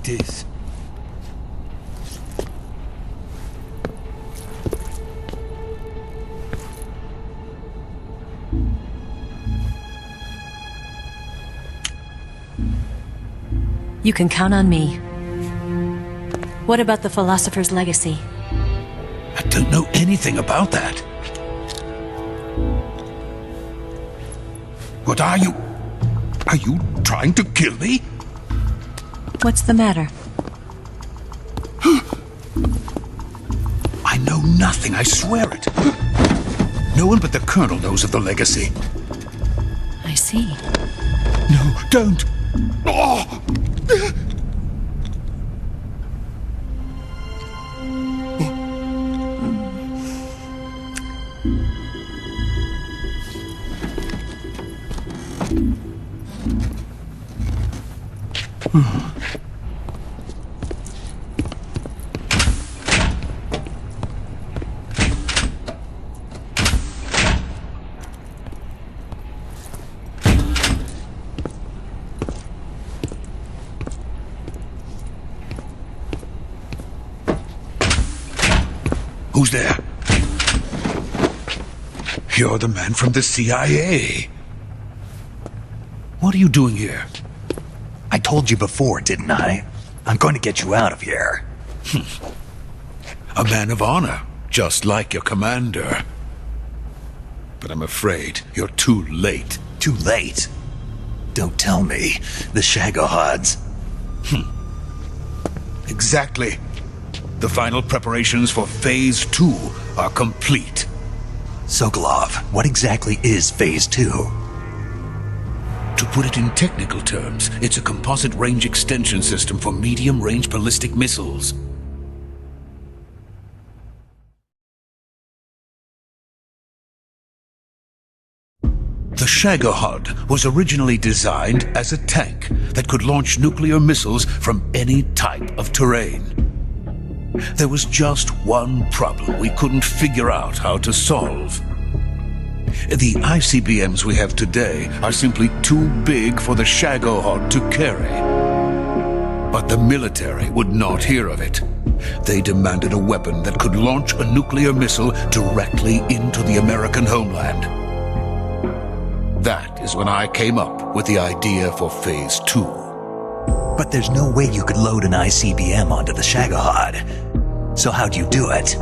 it is. You can count on me. What about the philosopher's legacy? I don't know anything about that. What are you? Are you trying to kill me? What's the matter? I know nothing, I swear it. No one but the Colonel knows of the legacy. I see. No, don't! Oh! Who's there? You're the man from the CIA. What are you doing here? I told you before, didn't I? I'm going to get you out of here. A man of honor, just like your commander. But I'm afraid you're too late. Too late? Don't tell me. The Shagohods. Exactly. The final preparations for Phase 2 are complete. Sokolov, what exactly is Phase 2? To put it in technical terms, it's a composite range extension system for medium-range ballistic missiles. The Shagohod was originally designed as a tank that could launch nuclear missiles from any type of terrain. There was just one problem we couldn't figure out how to solve. The ICBMs we have today are simply too big for the Shagohod to carry. But the military would not hear of it. They demanded a weapon that could launch a nuclear missile directly into the American homeland. That is when I came up with the idea for Phase 2. But there's no way you could load an ICBM onto the Shagohod. So how'd you do it?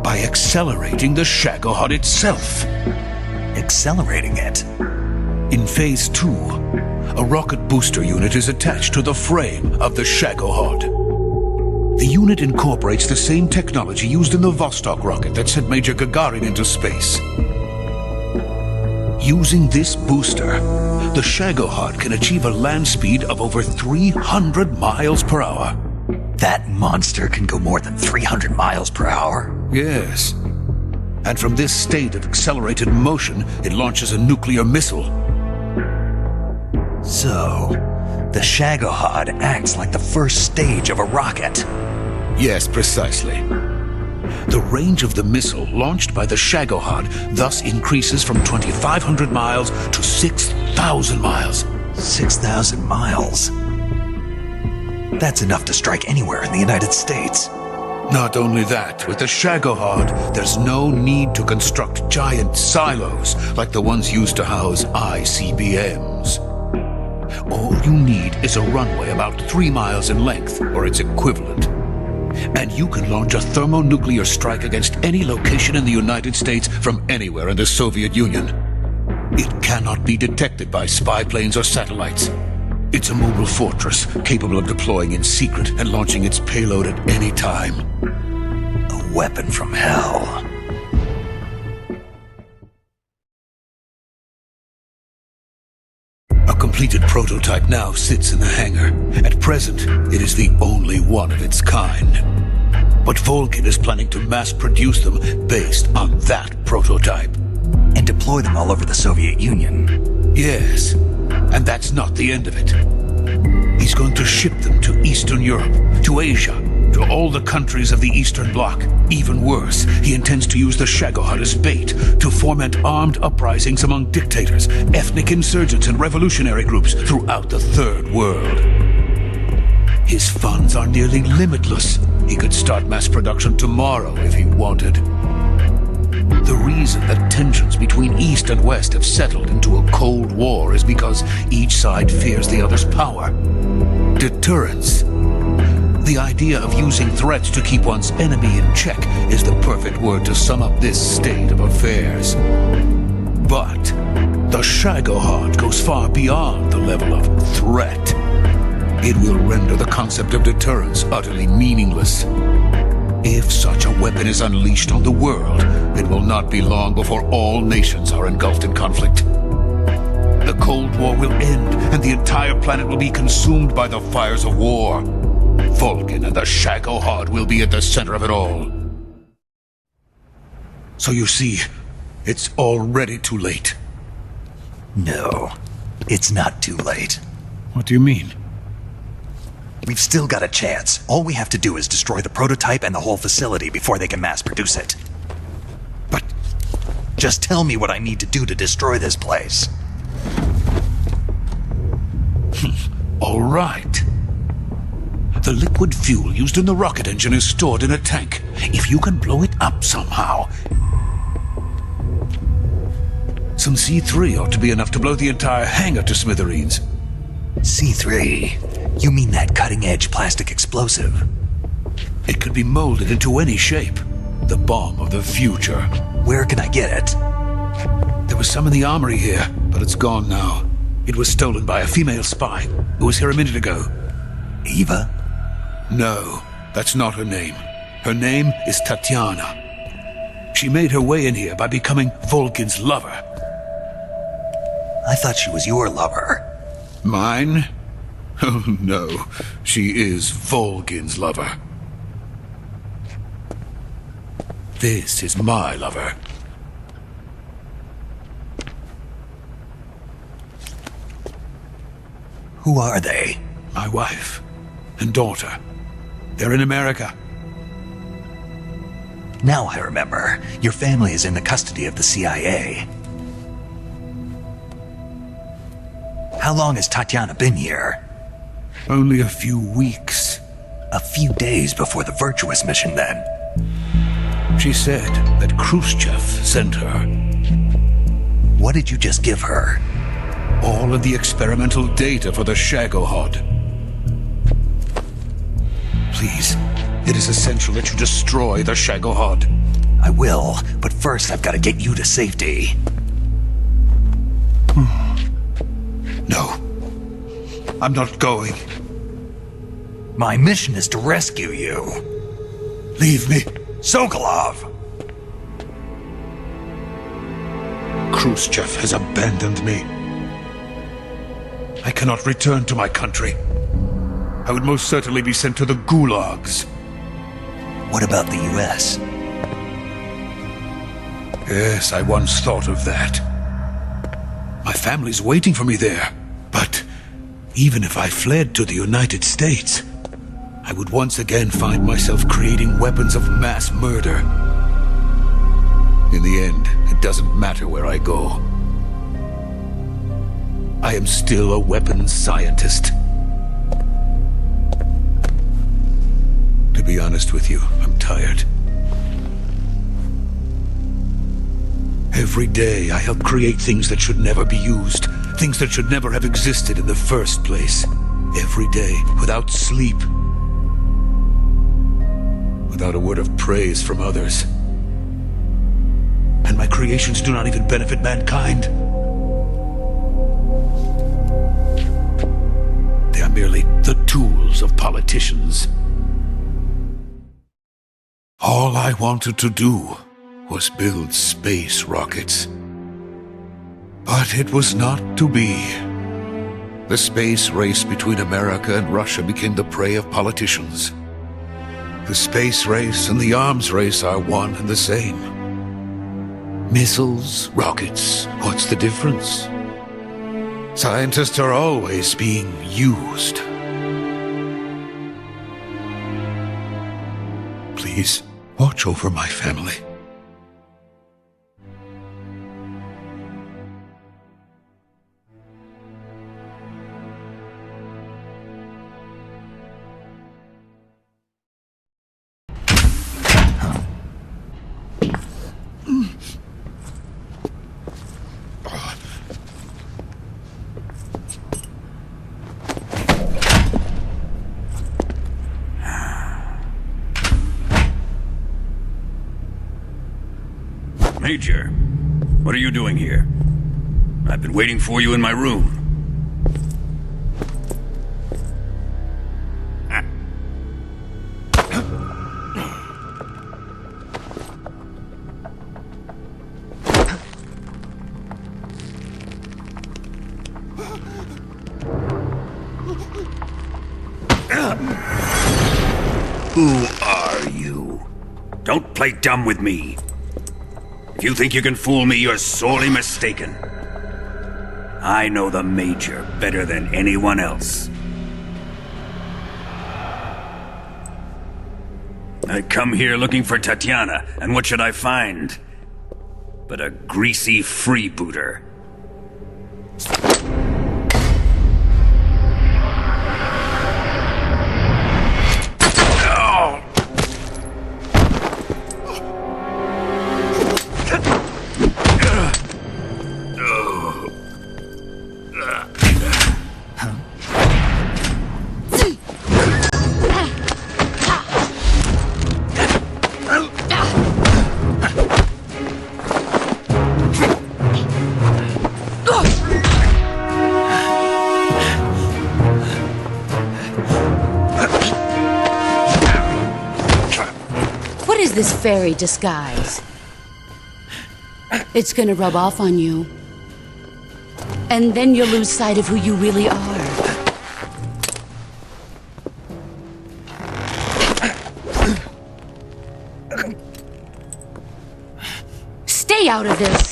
By accelerating the Shagohod itself. Accelerating it? In Phase 2, a rocket booster unit is attached to the frame of the Shagohod. The unit incorporates the same technology used in the Vostok rocket that sent Major Gagarin into space. Using this booster, the Shagohod can achieve a land speed of over 300 miles per hour. That monster can go more than 300 miles per hour? Yes. And from this state of accelerated motion, it launches a nuclear missile. So, the Shagohod acts like the first stage of a rocket. Yes, precisely. The range of the missile launched by the Shagohod thus increases from 2,500 miles to 6,000 miles. 6,000 miles? That's enough to strike anywhere in the United States. Not only that, with the Shagohod, there's no need to construct giant silos like the ones used to house ICBMs. All you need is a runway about 3 miles in length, or its equivalent. And you can launch a thermonuclear strike against any location in the United States from anywhere in the Soviet Union. It cannot be detected by spy planes or satellites. It's a mobile fortress capable of deploying in secret and launching its payload at any time. A weapon from hell. A completed prototype now sits in the hangar. At present, it is the only one of its kind. But Volgin is planning to mass produce them based on that prototype. And deploy them all over the Soviet Union. Yes, and that's not the end of it. He's going to ship them to Eastern Europe, to Asia, to all the countries of the Eastern Bloc. Even worse, he intends to use the Shagohod as bait to foment armed uprisings among dictators, ethnic insurgents, and revolutionary groups throughout the Third World. His funds are nearly limitless. He could start mass production tomorrow if he wanted. The reason that tensions between East and West have settled into a Cold War is because each side fears the other's power. Deterrence. The idea of using threats to keep one's enemy in check is the perfect word to sum up this state of affairs. But the Shagohod goes far beyond the level of threat. It will render the concept of deterrence utterly meaningless. If such a weapon is unleashed on the world, it will not be long before all nations are engulfed in conflict. The Cold War will end, and the entire planet will be consumed by the fires of war. Vulcan and the Shagohod will be at the center of it all. So you see, it's already too late. No, it's not too late. What do you mean? We've still got a chance. All we have to do is destroy the prototype and the whole facility before they can mass produce it. But just tell me what I need to do to destroy this place. All right. The liquid fuel used in the rocket engine is stored in a tank. If you can blow it up somehow, some C3 ought to be enough to blow the entire hangar to smithereens. C3? You mean that cutting-edge plastic explosive? It could be molded into any shape. The bomb of the future. Where can I get it? There was some in the armory here, but it's gone now. It was stolen by a female spy who was here a minute ago. Eva? No, that's not her name. Her name is Tatiana. She made her way in here by becoming Vulcan's lover. I thought she was your lover. Mine? Oh no, she is Vulcan's lover. This is my lover. Who are they? My wife and daughter. They're in America. Now I remember. Your family is in the custody of the CIA. How long has Tatiana been here? Only a few weeks. A few days before the Virtuous mission, then. She said that Khrushchev sent her. What did you just give her? All of the experimental data for the Shagohod. Please, it is essential that you destroy the Shagohod. I will, but first I've got to get you to safety. No, I'm not going. My mission is to rescue you. Leave me. Sokolov! Khrushchev has abandoned me. I cannot return to my country. I would most certainly be sent to the gulags. What about the US? Yes, I once thought of that. My family's waiting for me there. But even if I fled to the United States, I would once again find myself creating weapons of mass murder. In the end, it doesn't matter where I go. I am still a weapons scientist. To be honest with you, I'm tired. Every day I help create things that should never be used, things that should never have existed in the first place. Every day, without sleep. Without a word of praise from others. And my creations do not even benefit mankind. They are merely the tools of politicians. All I wanted to do was build space rockets. But it was not to be. The space race between America and Russia became the prey of politicians. The space race and the arms race are one and the same. Missiles, rockets, what's the difference? Scientists are always being used. Please, watch over my family. Major, what are you doing here? I've been waiting for you in my room. Who are you? Don't play dumb with me. If you think you can fool me, you're sorely mistaken. I know the Major better than anyone else. I come here looking for Tatiana, and what should I find? But a greasy freebooter. What is this fairy disguise? It's gonna rub off on you. And then you'll lose sight of who you really are. Stay out of this!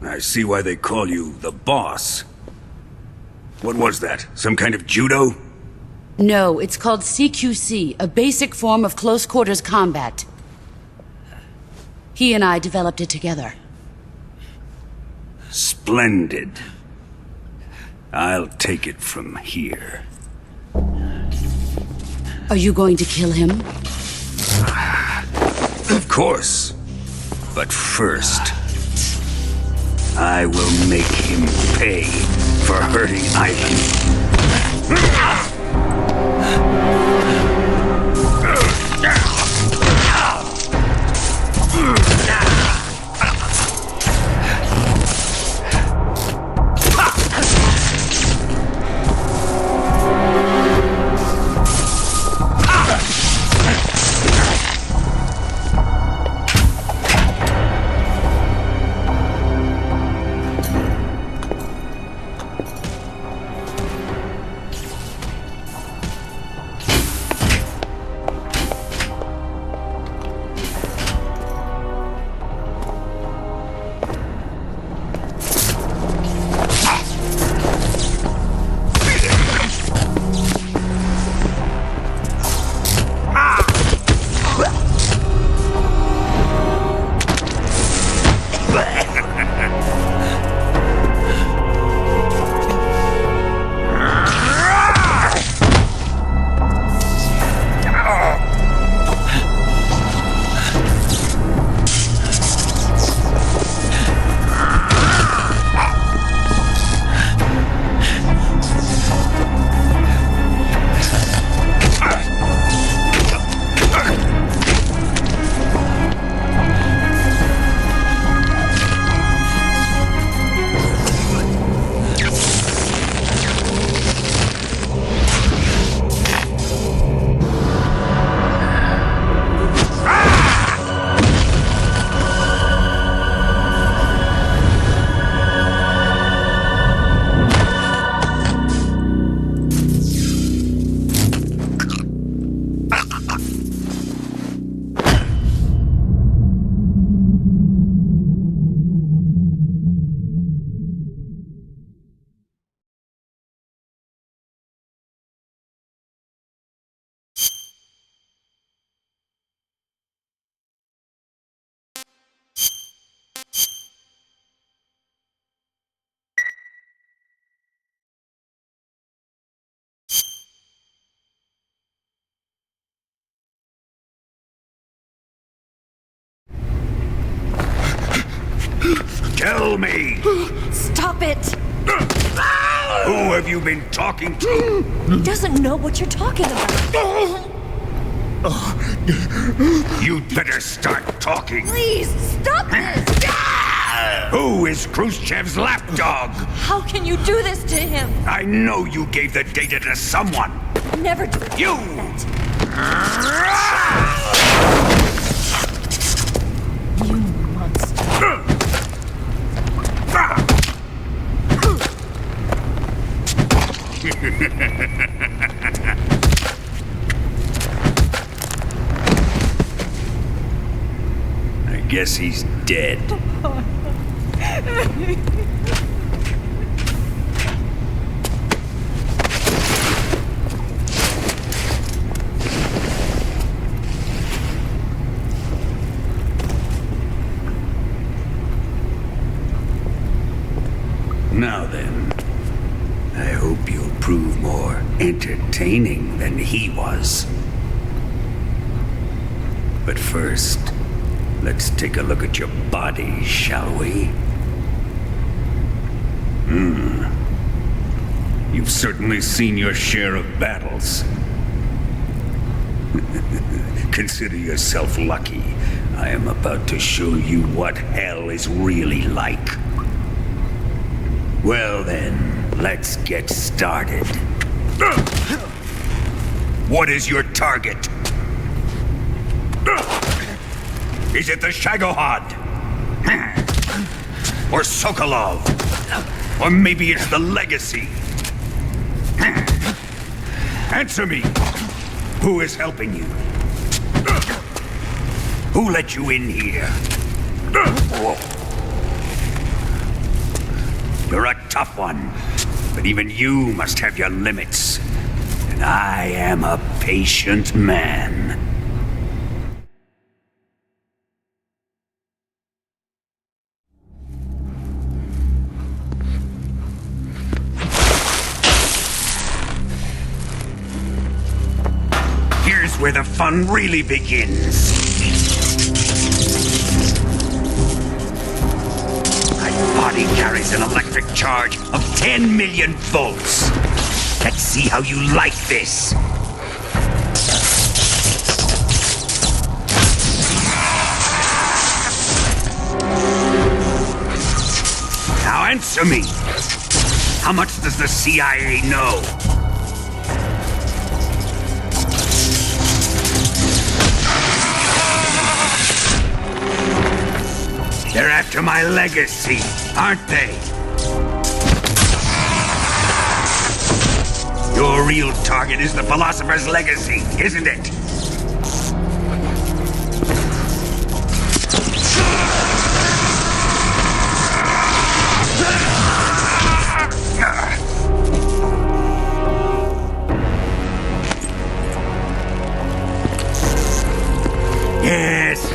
I see why they call you the boss. What was that? Some kind of judo? No, it's called CQC, a basic form of close quarters combat. He and I developed it together. Splendid. I'll take it from here. Are you going to kill him? Of course. But first, I will make him pay for hurting Ivan. Tell me! Stop it! Who have you been talking to? He doesn't know what you're talking about. You'd better start talking. Please, stop this! Who is Khrushchev's lapdog? How can you do this to him? I know you gave the data to someone. Never do You! You monster. I guess he's dead. Now then, I hope you'll prove more entertaining than he was. But first, let's take a look at your body, shall we? You've certainly seen your share of battles. Consider yourself lucky. I am about to show you what hell is really like. Well then, let's get started. What is your target? Is it the Shagohod? Or Sokolov? Or maybe it's the Legacy? Answer me! Who is helping you? Who let you in here? You're a tough one, but even you must have your limits. And I am a patient man. Here's where the fun really begins. My body carries an electric charge of 10 million volts. Let's see how you like this. Now answer me. How much does the CIA know? They're after my legacy, aren't they? Your real target is the Philosopher's Legacy, isn't it?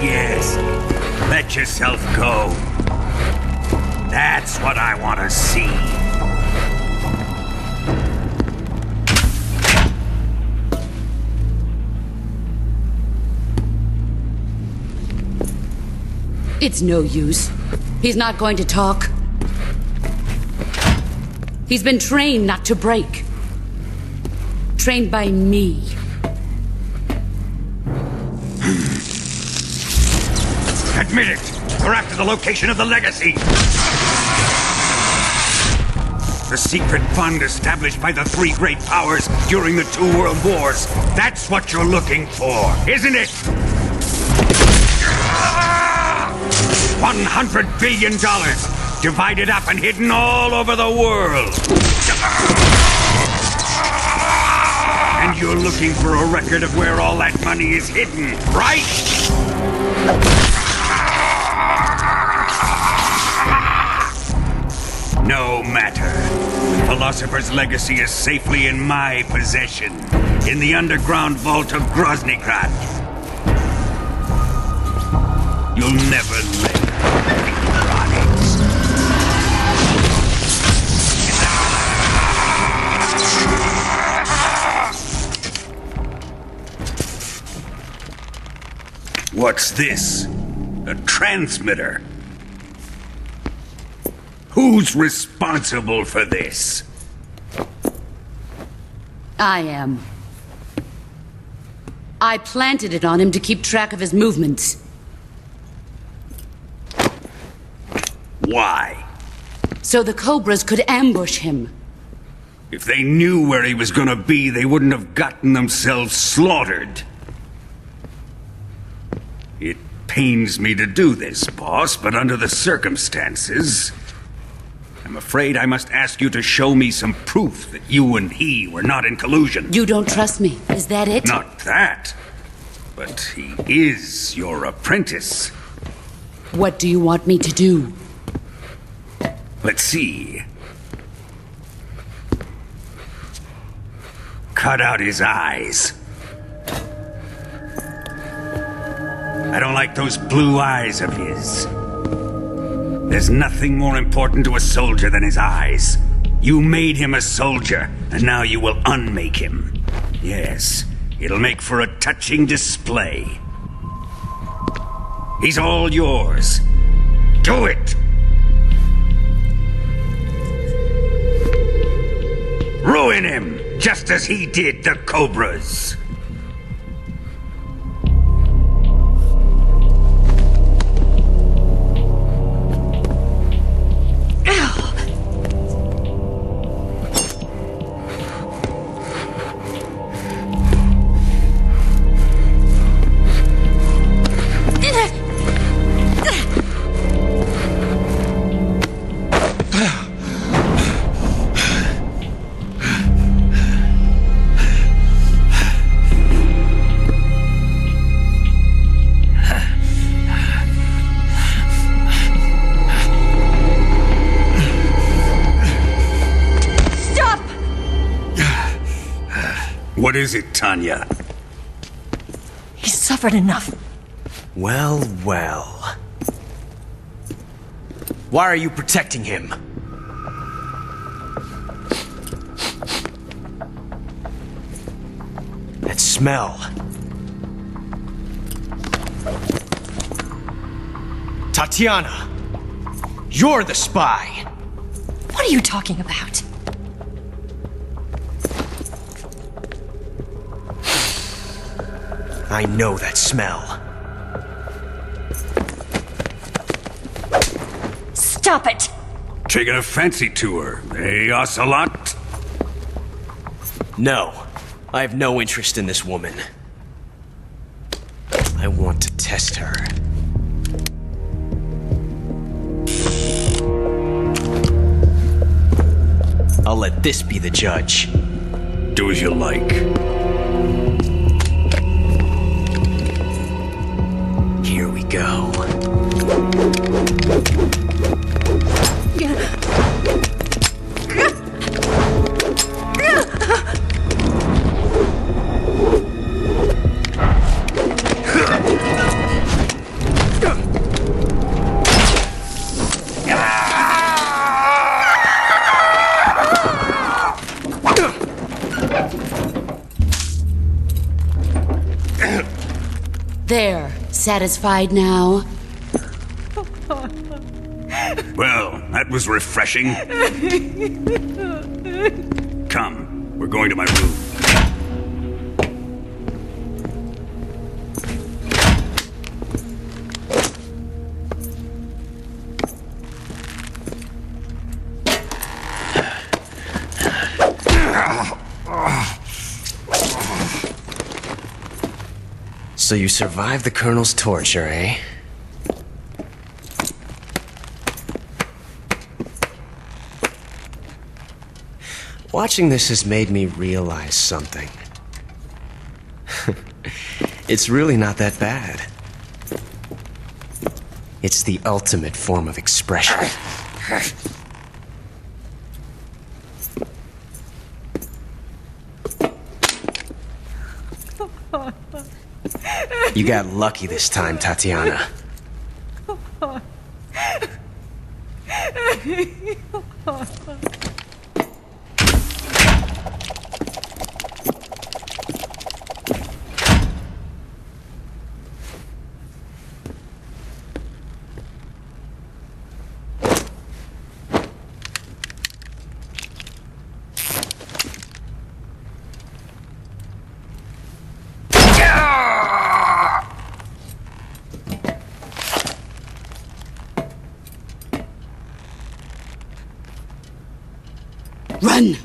Yes. Let yourself go. That's what I want to see. It's no use. He's not going to talk. He's been trained not to break. Trained by me. Admit it! We're after the location of the Legacy! The secret fund established by the three great powers during the 2 world wars. That's what you're looking for, isn't it? $100 billion, divided up and hidden all over the world. And you're looking for a record of where all that money is hidden, right? No matter. The Philosopher's Legacy is safely in my possession, in the underground vault of Groznygrad. You'll never live in Ronix. What's this? A transmitter. Who's responsible for this? I am. I planted it on him to keep track of his movements. Why? So the Cobras could ambush him. If they knew where he was gonna be, they wouldn't have gotten themselves slaughtered. It pains me to do this, boss, but under the circumstances, I'm afraid I must ask you to show me some proof that you and he were not in collusion. You don't trust me, is that it? Not that, but he is your apprentice. What do you want me to do? Let's see. Cut out his eyes. I don't like those blue eyes of his. There's nothing more important to a soldier than his eyes. You made him a soldier, and now you will unmake him. Yes, it'll make for a touching display. He's all yours. Do it! Ruin him, just as he did the Cobras. What is it, Tanya? He's suffered enough. Well, well. Why are you protecting him? That smell. Tatiana! You're the spy! What are you talking about? I know that smell. Stop it! Taking a fancy to her, eh, Ocelot? No, I have no interest in this woman. I want to test her. I'll let this be the judge. Do as you like. Here we go. There, satisfied now? Well, that was refreshing. Come, we're going to my room. So you survived the Colonel's torture, eh? Watching this has made me realize something. It's really not that bad. It's the ultimate form of expression. You got lucky this time, Tatiana. Run!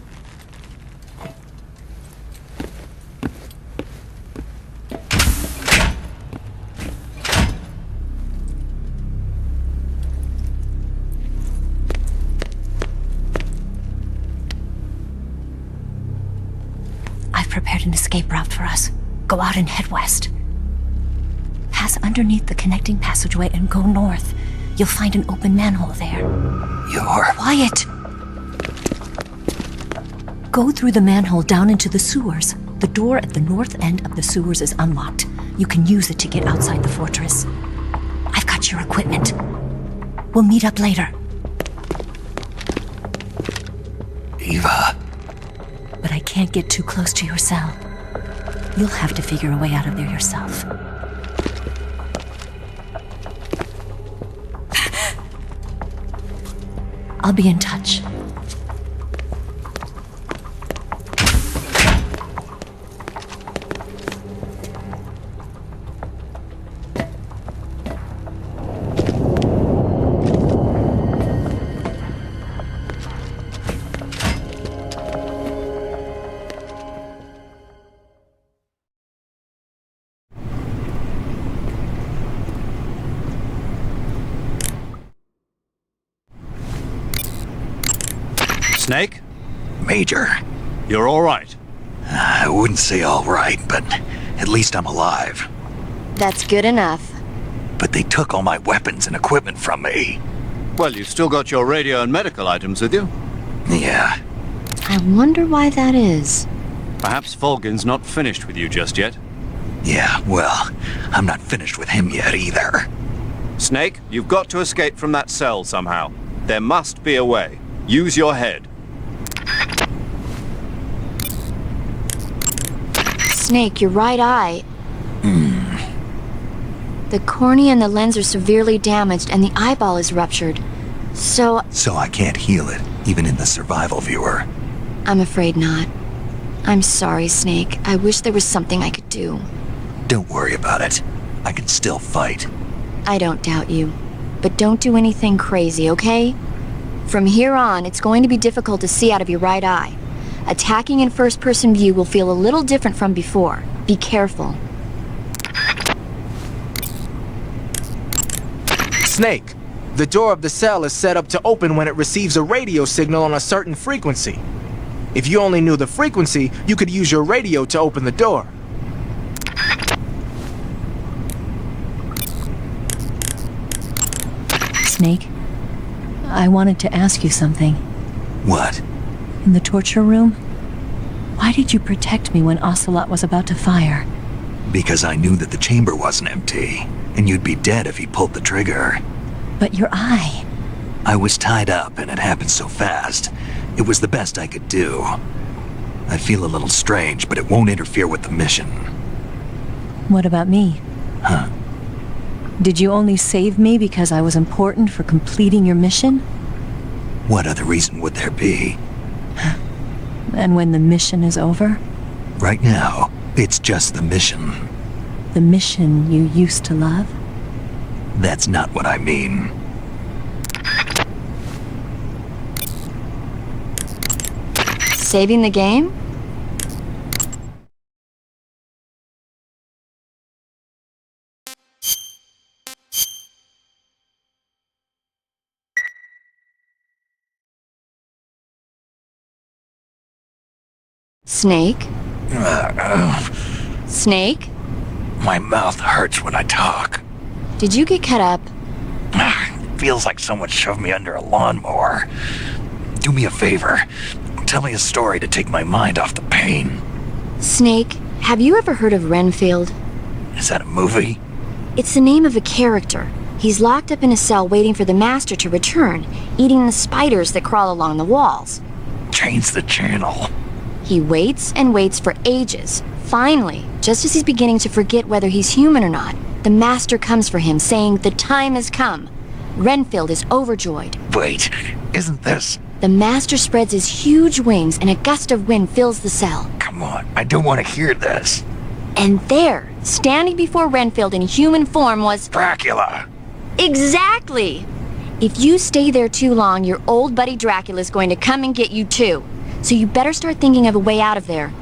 I've prepared an escape route for us. Go out and head west. Pass underneath the connecting passageway and go north. You'll find an open manhole there. You're... Quiet! Go through the manhole down into the sewers. The door at the north end of the sewers is unlocked. You can use it to get outside the fortress. I've got your equipment. We'll meet up later. Eva. But I can't get too close to your cell. You'll have to figure a way out of there yourself. I'll be in touch. Snake? Major. You're all right. I wouldn't say all right, but at least I'm alive. That's good enough. But they took all my weapons and equipment from me. Well, you've still got your radio and medical items with you. Yeah. I wonder why that is. Perhaps Volgin's not finished with you just yet. Yeah, well, I'm not finished with him yet either. Snake, you've got to escape from that cell somehow. There must be a way. Use your head. Snake, your right eye. The cornea and the lens are severely damaged and the eyeball is ruptured. So I can't heal it, even in the survival viewer. I'm afraid not. I'm sorry, Snake. I wish there was something I could do. Don't worry about it. I can still fight. I don't doubt you. But don't do anything crazy, okay? From here on, it's going to be difficult to see out of your right eye. Attacking in first-person view will feel a little different from before. Be careful. Snake, the door of the cell is set up to open when it receives a radio signal on a certain frequency. If you only knew the frequency, you could use your radio to open the door. Snake, I wanted to ask you something. What? In the torture room? Why did you protect me when Ocelot was about to fire? Because I knew that the chamber wasn't empty, and you'd be dead if he pulled the trigger. But your eye... I was tied up, and it happened so fast. It was the best I could do. I feel a little strange, but it won't interfere with the mission. What about me? Huh? Did you only save me because I was important for completing your mission? What other reason would there be? And when the mission is over? Right now, it's just the mission. The mission you used to love? That's not what I mean. Saving the game? Snake? Snake? My mouth hurts when I talk. Did you get cut up? It feels like someone shoved me under a lawnmower. Do me a favor. Tell me a story to take my mind off the pain. Snake, have you ever heard of Renfield? Is that a movie? It's the name of a character. He's locked up in a cell waiting for the master to return, eating the spiders that crawl along the walls. Change the channel. He waits and waits for ages. Finally, just as he's beginning to forget whether he's human or not, the master comes for him, saying the time has come. Renfield is overjoyed. Wait, isn't this... The master spreads his huge wings and a gust of wind fills the cell. Come on, I don't want to hear this. And there, standing before Renfield in human form was... Dracula! Exactly! If you stay there too long, your old buddy Dracula's going to come and get you too. So you better start thinking of a way out of there.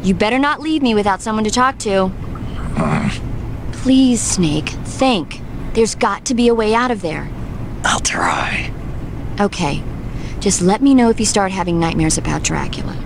You better not leave me without someone to talk to. Please, Snake, think. There's got to be a way out of there. I'll try. Okay. Just let me know if you start having nightmares about Dracula.